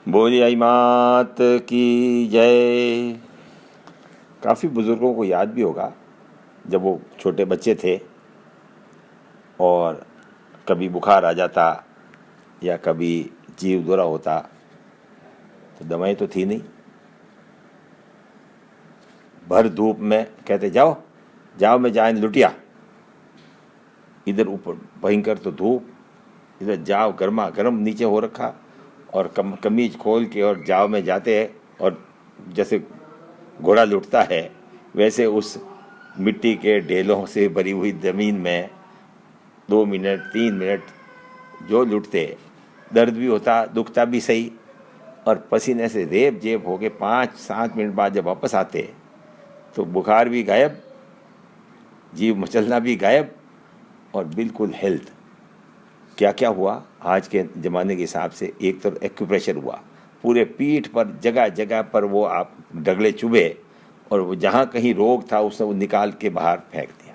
बोली आई मात की जय। काफ़ी बुज़ुर्गों को याद भी होगा जब वो छोटे बच्चे थे और कभी बुखार आ जाता या कभी जीव दुरा होता तो दवाई तो थी नहीं। भर धूप में कहते जाओ जाओ मैं जाए लुटिया, इधर ऊपर भयंकर तो धूप, इधर जाओ गर्मा गर्म नीचे हो रखा और कमीज खोल के और जाओ में जाते हैं और जैसे घोड़ा लुटता है वैसे उस मिट्टी के ढेलों से भरी हुई ज़मीन में 2 मिनट 3 मिनट जो लुटते, दर्द भी होता दुखता भी सही और पसीने से रेब जेब हो के 5-7 मिनट बाद जब वापस आते तो बुखार भी गायब, जीव मचलना भी गायब और बिल्कुल हेल्थ। क्या क्या हुआ आज के ज़माने के हिसाब से? एक तो एक्यूप्रेशर हुआ, पूरे पीठ पर जगह जगह पर वो आप डगले चुभे और वो जहाँ कहीं रोग था उसने वो निकाल के बाहर फेंक दिया।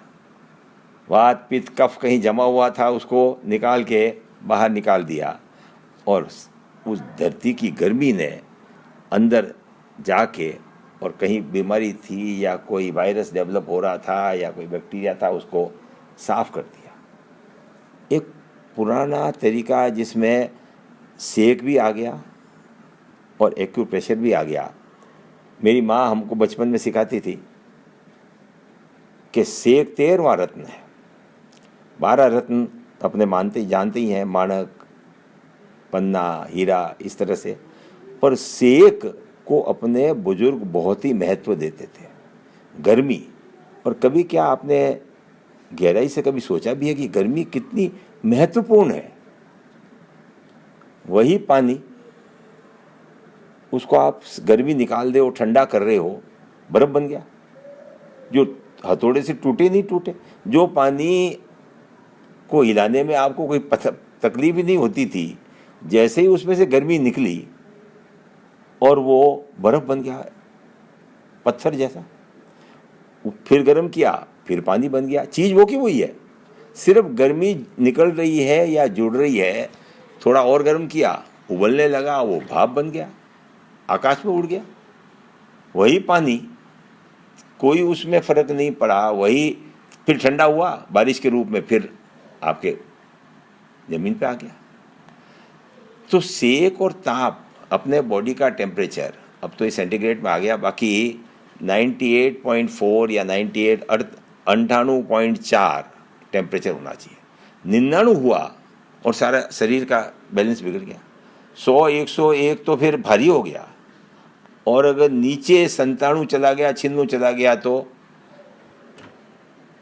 वात पित्त कफ कहीं जमा हुआ था उसको निकाल के बाहर निकाल दिया और उस धरती की गर्मी ने अंदर जाके और कहीं बीमारी थी या कोई वायरस डेवलप हो रहा था या कोई बैक्टीरिया था उसको साफ कर दिया। एक पुराना तरीका जिसमें सेक भी आ गया और एक्यूप्रेशर भी आ गया। मेरी माँ हमको बचपन में सिखाती थी कि सेक 13वां रत्न है। 12 रत्न अपने मानते जानते ही हैं, माणक पन्ना हीरा इस तरह से, पर सेक को अपने बुजुर्ग बहुत ही महत्व देते थे। गर्मी, और कभी क्या आपने गहराई से कभी सोचा भी है कि गर्मी कितनी महत्वपूर्ण है? वही पानी उसको आप गर्मी निकाल दे और ठंडा कर रहे हो, बर्फ बन गया। जो हथौड़े से टूटे नहीं टूटे, जो पानी को हिलाने में आपको कोई तकलीफ ही नहीं होती थी, जैसे ही उसमें से गर्मी निकली और वो बर्फ बन गया, पत्थर जैसा। फिर गर्म किया, फिर पानी बन गया। चीज़ वो की वही है, सिर्फ गर्मी निकल रही है या जुड़ रही है। थोड़ा और गर्म किया, उबलने लगा, वो भाप बन गया, आकाश में उड़ गया। वही पानी, कोई उसमें फ़र्क नहीं पड़ा। वही फिर ठंडा हुआ बारिश के रूप में, फिर आपके ज़मीन पे आ गया। तो सेक और ताप, अपने बॉडी का टेम्परेचर अब तो ये सेंटीग्रेड में आ गया, बाकी 98.4 या 98 98.4 टेम्परेचर होना चाहिए। 99 हुआ और सारा शरीर का बैलेंस बिगड़ गया। 100 101 तो फिर भारी हो गया, और अगर नीचे 97 चला गया, 96 चला गया तो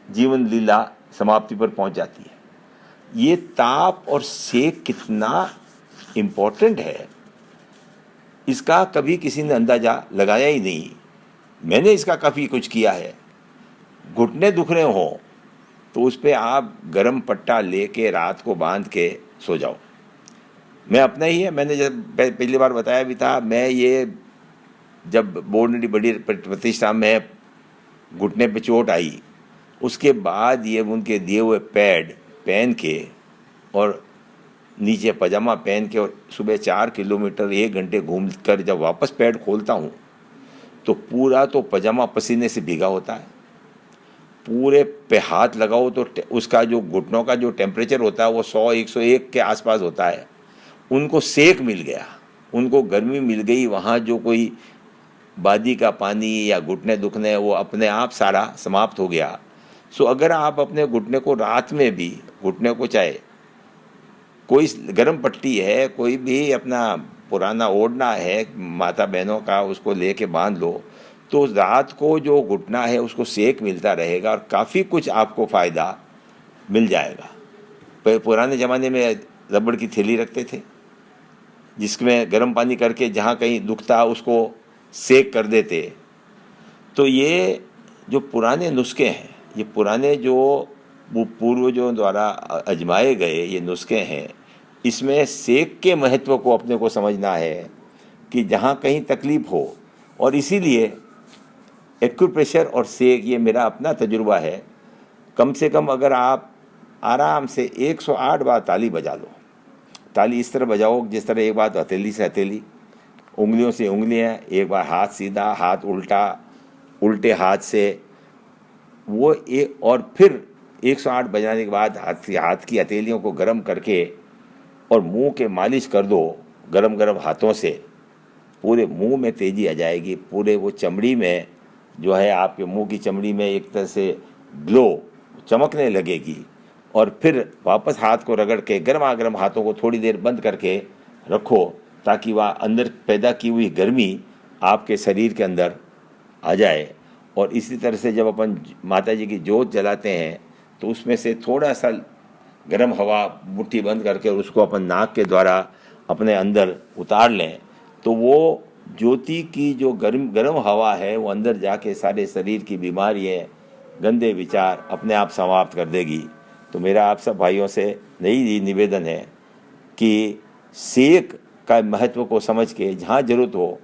जीवन लीला समाप्ति पर पहुंच जाती है। ये ताप और सेक कितना इम्पोर्टेंट है, इसका कभी किसी ने अंदाज़ा लगाया ही नहीं। मैंने इसका काफ़ी कुछ किया है। घुटने दुख रहे हों तो उस पर आप गर्म पट्टा लेके रात को बांध के सो जाओ। मैं अपना ही है, मैंने जब पहली बार बताया भी था, मैं ये जब बोर्ड बड़ी प्रतिष्ठा में घुटने पे चोट आई, उसके बाद ये उनके दिए हुए पैड पहन के और नीचे पजामा पहन के और सुबह 4 किलोमीटर 1 घंटे घूम कर जब वापस पैड खोलता हूँ तो पूरा तो पजामा पसीने से भीगा होता है। पूरे पे हाथ लगाओ तो उसका जो घुटनों का जो टेम्परेचर होता है वो 100 101 के आसपास होता है। उनको सेक मिल गया, उनको गर्मी मिल गई। वहाँ जो कोई बादी का पानी या घुटने दुखने, वो अपने आप सारा समाप्त हो गया। सो अगर आप अपने घुटने को रात में भी, घुटने को चाहे कोई गर्म पट्टी है, कोई भी अपना पुराना ओढ़ना है माता बहनों का, उसको लेके बांध लो तो रात को जो घुटना है उसको सेक मिलता रहेगा और काफ़ी कुछ आपको फ़ायदा मिल जाएगा। पुराने ज़माने में रबड़ की थैली रखते थे जिसमें गर्म पानी करके जहाँ कहीं दुखता उसको सेक कर देते। तो ये जो पुराने नुस्खे हैं, ये पुराने जो पूर्वजों द्वारा आजमाए गए ये नुस्खे हैं, इसमें सेक के महत्व को अपने को समझना है कि जहाँ कहीं तकलीफ़ हो। और इसीलिए एक्यूप्रेशर और सेक, ये मेरा अपना तजुर्बा है। कम से कम अगर आप आराम से 108 बार ताली बजा लो, ताली इस तरह बजाओ जिस तरह एक बात हथेली से हथेली, उंगलियों से उंगलियां, एक बार हाथ सीधा, हाथ उल्टा, उल्टे हाथ से वो एक, और फिर 108 बजाने के बाद हाथ की हथेलियों को गर्म करके और मुंह के मालिश कर दो गरम गरम हाथों से। पूरे मुंह में तेजी आ जाएगी, पूरे वो चमड़ी में जो है आपके मुंह की चमड़ी में एक तरह से ग्लो चमकने लगेगी। और फिर वापस हाथ को रगड़ के गर्मा गर्म हाथों को थोड़ी देर बंद करके रखो, ताकि वह अंदर पैदा की हुई गर्मी आपके शरीर के अंदर आ जाए। और इसी तरह से जब अपन माता जी की जोत जलाते हैं तो उसमें से थोड़ा सा गर्म हवा मुट्ठी बंद करके और उसको अपन नाक के द्वारा अपने अंदर उतार लें, तो वो ज्योति की जो गर्म हवा है वो अंदर जाके सारे शरीर की बीमारियाँ, गंदे विचार अपने आप समाप्त कर देगी। तो मेरा आप सब भाइयों से नई निवेदन है कि सेक का महत्व को समझ के जहाँ जरूरत हो,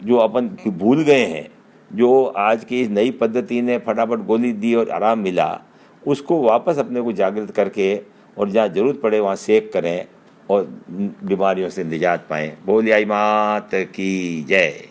जो अपन भूल गए हैं, जो आज की इस नई पद्धति ने फटाफट गोली दी और आराम मिला, उसको वापस अपने को जागृत करके और जहाँ जरूरत पड़े वहाँ सेक करें और बीमारियों से निजात पाएं। बोलिए आई मात की जय।